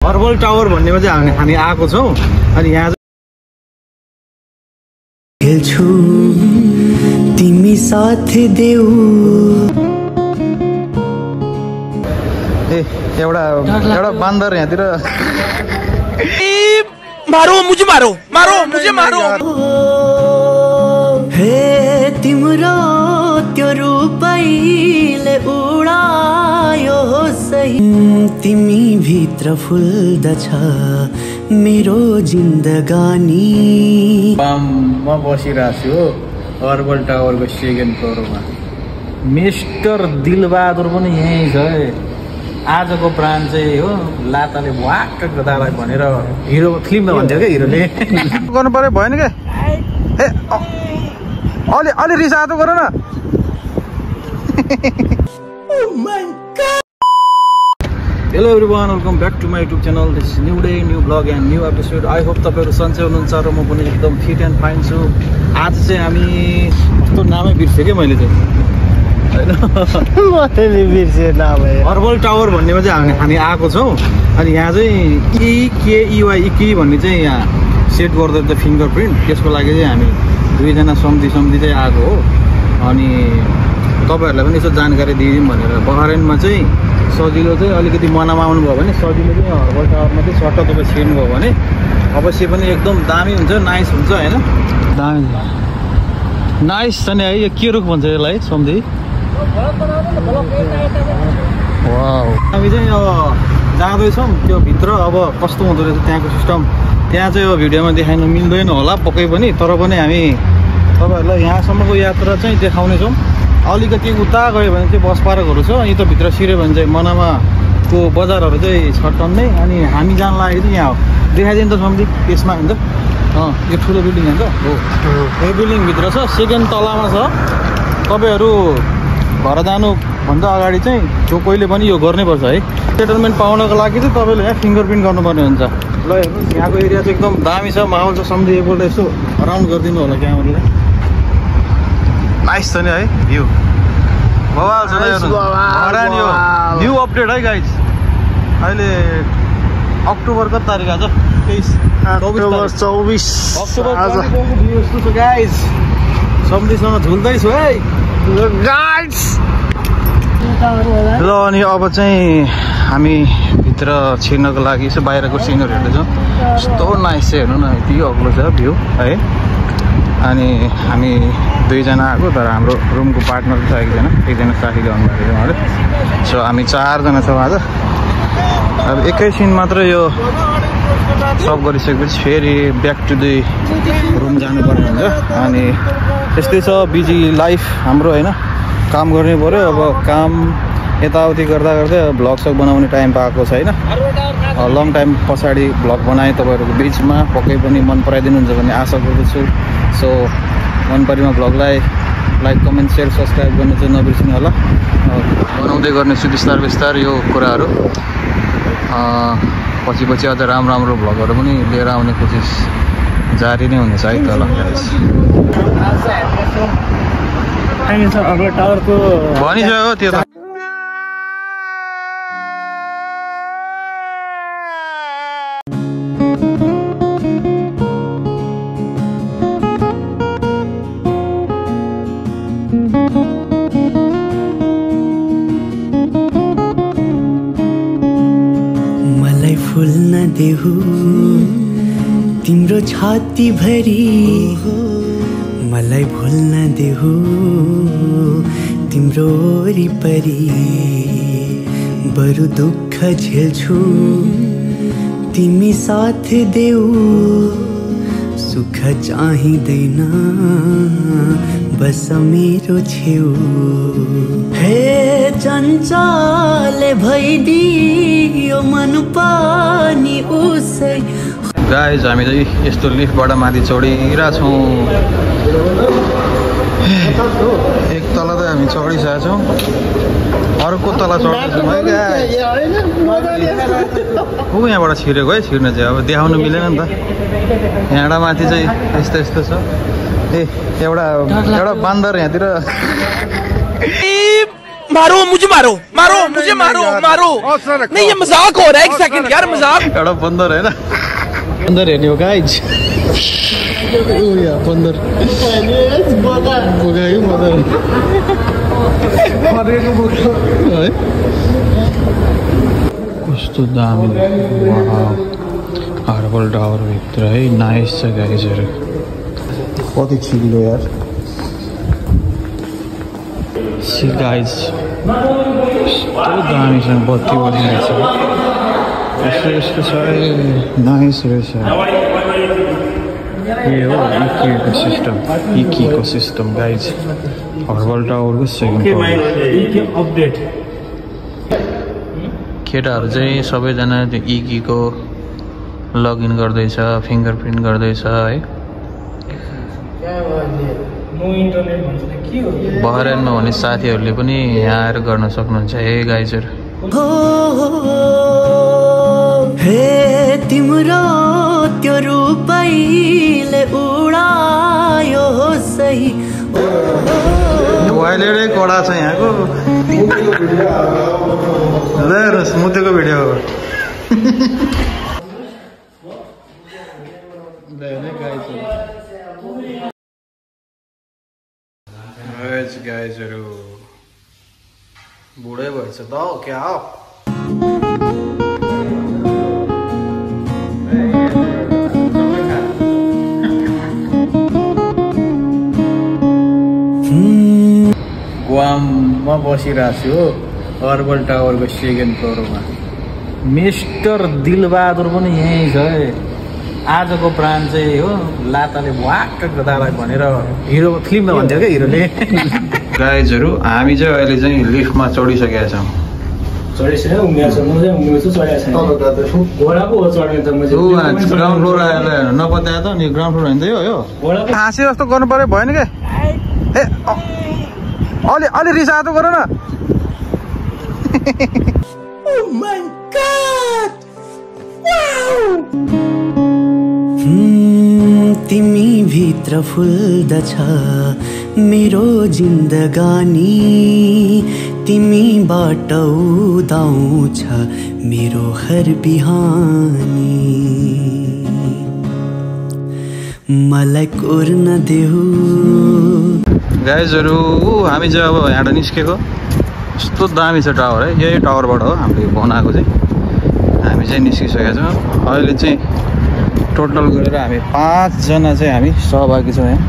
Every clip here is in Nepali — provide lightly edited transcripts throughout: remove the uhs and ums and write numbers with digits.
हर्बल टावर भन्नेमा चाहिँ हामी आएको छौँ अनि यहाँ खेल्छु तिमी साथ देऊ एउटा बान्दर यहाँतिर मुझे मारो हे तिम्रो त्यो रूपैले उडायो सही तिमी भित्र फुल्दछ मेरो जिन्दगानी म बसिरहेको छु हर्बल टावरको सेकेन्ड फ्लोरमा मिस्टर दिलबहादुर पनि यहीँ छ है आजको प्राण चाहिँ हो लाताले वाक्क गदालाई भनेर हिरो फिल्ममा भन्थ्यो क्या हिरोले गर्नु पर्यो भएन क्या अलि रिसातो गर न hello everyone welcome back to my YouTube channel this new day new vlog and new episode I hope तपाईँहरू सन्चै हुनुहुन्छ र म पनि एकदम फिट एन्ड फाइन छु आज चाहिँ हामी कस्तो नामै बिर्सेँ क्या मैले चाहिँ हर्बल टावर भन्नेमा चाहिँ हामी आएको छौँ अनि यहाँ चाहिँ EKEY भन्ने चाहिँ यहाँ सेट गर्दै छ फिङ्गर प्रिन्ट त्यसको लागि चाहिँ हामी दुईजना सम्झी चाहिँ आएको हो अनि तपाईँहरूलाई पनि यसो जानकारी दिइदिउँ भनेर बहरेनमा चाहिँ सजिलो चाहिँ अलिकति मनामा आउनुभयो भने सजिलो चाहिँ हर्बल टावरमा चाहिँ सट्ट तपाईँ छिर्नुभयो भने अवश्य पनि एकदम दामी हुन्छ नाइस हुन्छ होइन दामी नाइस छ नि है यो के रुख भन्छ यसलाई सम्झी हामी चाहिँ अब जाँदैछौँ त्यो भित्र अब कस्तो हुँदो रहेछ त्यहाँको सिस्टम त्यहाँ चाहिँ अब भिडियोमा देखाउनु मिल्दैन होला पक्कै पनि तर पनि हामी तपाईँहरूलाई यहाँसम्मको यात्रा चाहिँ देखाउनेछौँ अलिकति उता गयो भने चाहिँ बस पार्कहरू छ यता भित्र छिर्यो भने चाहिँ मनामाको बजारहरू चाहिँ छ टन्नै अनि हामी जान लागेको चाहिँ यहाँ हो देखाइदियो नि त सम्झी त्यसमा हुन्छ यो ठुलो बिल्डिङ हुन्छ हो यो बिल्डिङभित्र छ सेकेन्ड तलामा छ तपाईँहरू घर जानुभन्दा अगाडि चाहिँ जो कोहीले पनि यो गर्नैपर्छ है सेटलमेन्ट पाउनको लागि चाहिँ तपाईँले यहाँ फिङ्गर प्रिन्ट गर्नुपर्ने हुन्छ ल हेर्नुहोस् यहाँको एरिया चाहिँ एकदम दामी छ माहौल छ सम्झी एकपल्ट यसो राउन्ड गरिदिनु होला क्यामेराले नाइस छ नि है भ्यू बवाल छ न्यू अपडेट है गाइज अहिले अक्टोबर कति तारिक आज 24 गाइज सम्झीसँग झुल्दैछु है ल अनि अब चाहिँ हामी भित्र छिर्नको लागि यसो बाहिरको सिनहरू हेर्दैछौँ यस्तो नाइस चाहिँ हेर्नु न यति अग्लो छ भ्यू है अनि हामी दुईजना आएको तर हाम्रो रुमको पार्टनर छ एकजना साथीले आउनुभएको छ उहाँले सो हामी चारजना छौँ आज अब एकैछिन मात्र यो सब गरिसकेपछि फेरि ब्याक टु द रुम जानुपर्ने हुन्छ अनि त्यस्तै छ बिजी लाइफ हाम्रो होइन काम गर्ने पऱ्यो अब काम यताउति गर्दा गर्दै भ्लग सग बनाउने टाइम पाएको छैन लङ टाइम पछाडि भ्लग बनाएँ तपाईँहरूको बिचमा पक्कै पनि मन पराइदिनुहुन्छ भन्ने आशा गर्दछु सो मन परेमा भ्लगलाई लाइक कमेन्ट सेयर सब्सक्राइब गर्नु चाहिँ नबिर्सिनु होला बनाउँदै गर्नेछु बिस्तार यो कुराहरू पछि अझ राम्रो भ्लगहरू पनि लिएर आउने कोसिस जारी नै हुनेछ है त ल भनिसक्यो त्यो त मलाई फुल्न देऊ तिम्रो छाती भरी मलाई भुल्न देऊ तिम्रो वरिपरि बरु दुःख झेल्छु तिमी साथ देऊ सुख चाहिँदैन बस मेरो छेउ हे चञ्चल भइदियो मन पानी उसै गाइज हामी चाहिँ यस्तो लिफ्टबाट माथि चढिरहेछौँ एक तला त हामी चढिसकेका छौँ अर्को तला चढ्दैछौँ है ऊ यहाँबाट छिरेको है छिर्न चाहिँ अब देखाउनु मिलेन नि त यहाँबाट माथि चाहिँ यस्तो छ एउटा बान्दर यहाँतिर मारो मुझे मारो मारो मुझे मारो मारो नहीं ये मजाक हो रहा है एक सेकंड यार मजाक एउटा बन्दर हैन बन्दर हेर्ने हो गाइज बन्दर कस्तो दामी हार्बल टावर भित्र है नाइस छ गाइजहरु कति चिल्लो यार सी गाइज कस्तो दामी छ बत्ती बलिरहेछ यस्तो छ नाइस रहेछ ये हो इको सिस्टम गाइज हर्बल टावरको सेकेन्ड अपडेट केटाहरू चाहिँ सबैजना त्यो इकीको लगइन गर्दैछ फिङ्गरप्रिन्ट गर्दैछ है बहरानमा भने साथीहरूले पनि यहाँ आएर गर्न सक्नुहुन्छ हे गाइजहरु हे तिम्रो त्यो रूपैले उडायो सही वाइलेटै कडा छ यहाँको मुतेको भिडियो हो गाइजहरु बुढै भएछ त क्या गुआममा बसिरहेको छु हर्बल टावरको सेकेन्ड फ्लोरमा मिस्टर दिलबहादुर पनि यहीँ छ है आजको प्राण चाहिँ हो लाताले भ्वाक्क दादा भनेर हिरो फिल्ममा भन्थ्यो क्या हिरोले गाइजहरु हामी चाहिँ अहिले चाहिँ लिफ्टमा चढिसकेका छौँ ग्राउन्ड फ्लोर आएर नपत्याए त नि ग्राउन्ड फ्लोर होइन यो हाँसी जस्तो गर्नु पर्यो भएन क्या ए अलि रिस आतो गर न तिमी भित्र फुल्दछ मेरो जिन्दगानी तिमीबाट उदाउँछ मेरो हर बिहानी मलाई कोर्न देऊ गाइजहरु हामी चाहिँ अब यहाँबाट निस्केको यस्तो दामी छ टावर है यही टावरबाट हो हामीले बनाएको चाहिँ हामी चाहिँ निस्किसकेका छौँ अहिले चाहिँ टोटल गरेर हामी 5 जना चाहिँ हामी सहभागी छौँ यहाँ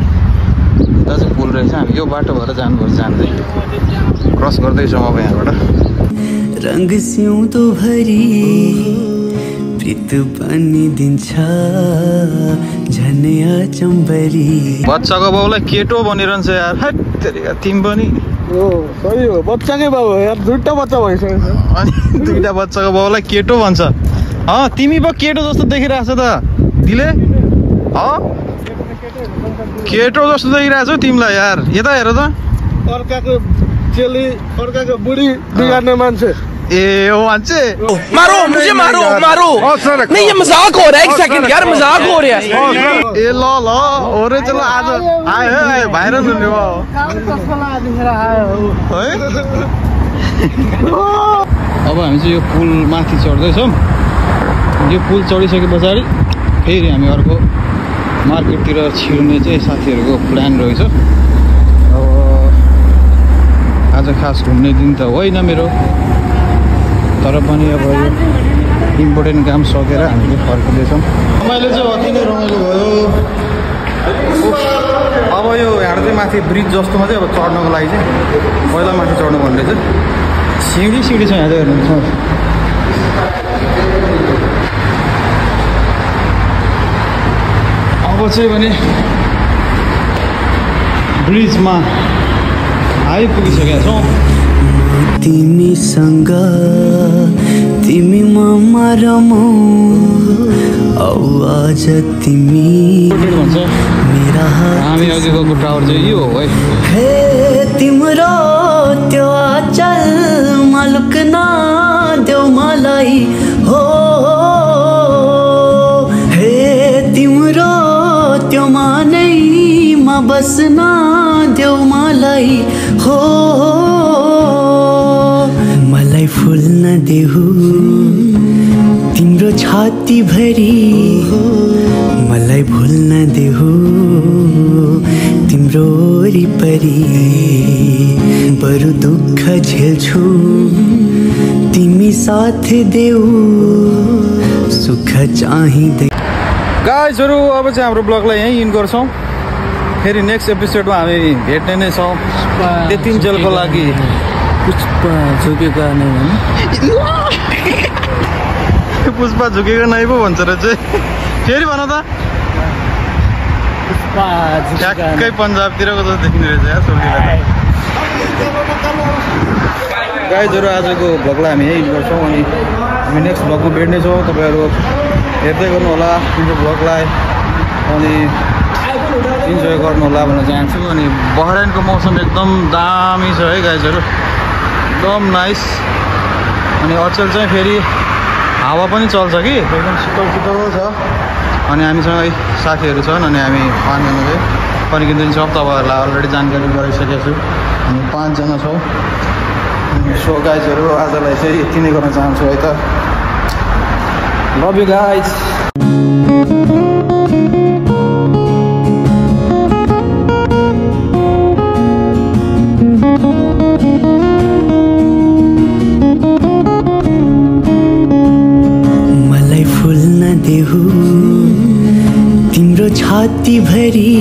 उता चाहिँ पुल रहेछ हामी यो बाटो भएर जानुपर्छ हामी चाहिँ क्रस गर्दैछौँ अब यहाँबाट रंग सिउँदो भरि प्रीत पनि दिन्छ झनै अचम्बरी बच्चाको बाउलाई केटो भनिरहन्छ यार हैट तेरिका तिमी पनि हो सही हो बच्चाकै बाउ हो यार दुईटा बच्चा भइसक्यो अनि दुईटा बच्चाको बाउलाई केटो भन्छ तिमी पो केटो जस्तो देखिरहेछ त दिले केटो जस्तो देखिरहेछ तिमीलाई यार यता हेर त अर्काको चेली अर्काको बुढी बिगार्ने मान्छे ए हो मान्छे मारो मुझे मारो मारो नहीं ये मजाक हो रहा है एक सेकंड यार मजाक हो रहा है ए ल ओरे चलो आज आयो भाइरल हुने भयो अब हामी चाहिँ यो पुल माथि चढ्दैछौँ यो पुल चढिसके पछाडि फेरि हामी अर्को मार्केटतिर छिर्ने चाहिँ साथीहरूको प्लान रहेछ अब आज खास घुम्ने दिन त होइन मेरो तर पनि अब यो इम्पोर्टेन्ट काम सकेर हामीले फर्किँदैछौँ रमाइलो चाहिँ अति नै रमाइलो भयो अब यो यहाँ चाहिँ माथि ब्रिज जस्तोमा चाहिँ अब चढ्नको लागि चाहिँ पहिला माथि चढ्नु भन्ने चाहिँ सिँढी छ यहाँ चाहिँ हेर्नुहुन्छ अब चाहिँ भने ब्रिजमा आइपुगिसकेका छौँ तिमीसँग तिमी ममा रमौ औ आज तिमी मेरा हामी अघि गएको टावर चाहिँ यो हो है हे तिम्रो त्यो अचल मलुक्न देऊ मलाई हो हे तिम्रो त्यो मानैमा बस्न देऊ मलाई हो भुल्न देऊ तिम्रो छाती भरी मलाई भुल्न देऊ तिम्रो वरिपरि बरु दुःख झेल्छु तिमी साथ देऊ सुख चाहिँदै। गाइजहरु अब चाहिँ हाम्रो ब्लगलाई यहीँ इन गर्छौँ। फेरि नेक्स्ट एपिसोडमा हामी भेट्ने नै छौँ। त्यतिन्जेलको लागि पुष्पा झुकेको नै पुष्पा झुकेको नै पो भन्छ रहेछ। फेरि भन त। ठ्याक्कै पन्जाबतिरको जस्तो देखिने रहेछ यार सोल्टीलाई। गाइजहरु आजको भ्लगलाई हामी यहीँ गर्छौँ अनि हामी नेक्स्ट भ्लगमा भेट्नेछौँ। तपाईँहरू हेर्दै गर्नु होला यो भ्लगलाई अनि इन्जोय गर्नु होला भन्न चाहन्छु। अनि बहराइनको मौसम एकदम दामी छ है गाइजहरु, एकदम नाइस। अनि अचेल चाहिँ फेरि हावा पनि चल्छ कि एकदम शीतल शीतल छ। अनि हामीसँग साथीहरू छन् अनि हामी 5 जना चाहिँ फर्किँदैछौँ। तपाईँहरूलाई अलरेडी जानकारी गराइसकेको छु। हामी 5 जना छौँ। सो गाइजहरु आजलाई चाहिँ यति नै गर्न चाहन्छु है त। Love you guys. मलाई फुल्न देऊ तिम्रो छाती भरी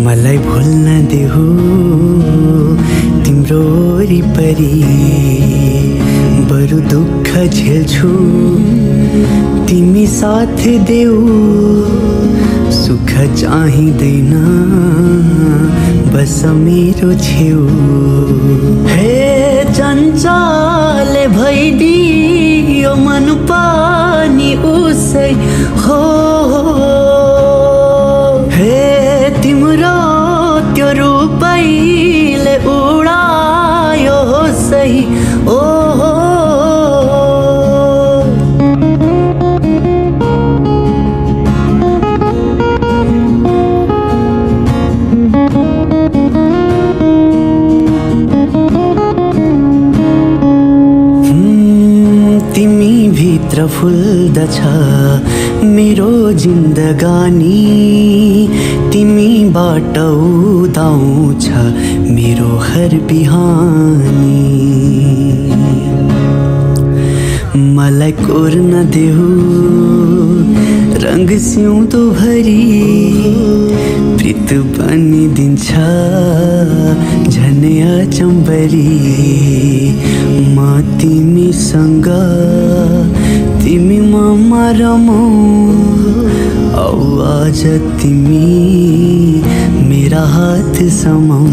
मलाई भुल्न देऊ तिम्रो वरिपरि बरु दुःख झेल्छु तिमी साथ देऊ सुख चाहिँदैन बस मेरो छेउ। हे चञ्चल भइदियो मन पानी उसै हो। हे तिम्रो त्यो रूपैले उडायो सही ओ। तिमी भित्र फुल्दछ मेरो जिन्दगानी तिमीबाट उदाउँछ मेरो हर बिहानी। मलाई कोर्न देऊ रंग सिउँदो भरी प्रीत बनिदिन्छ झनै अचम्बरी। म तिमीसँग तिमी ममा रमौ औ आज तिमी मेरा हात समाऊ।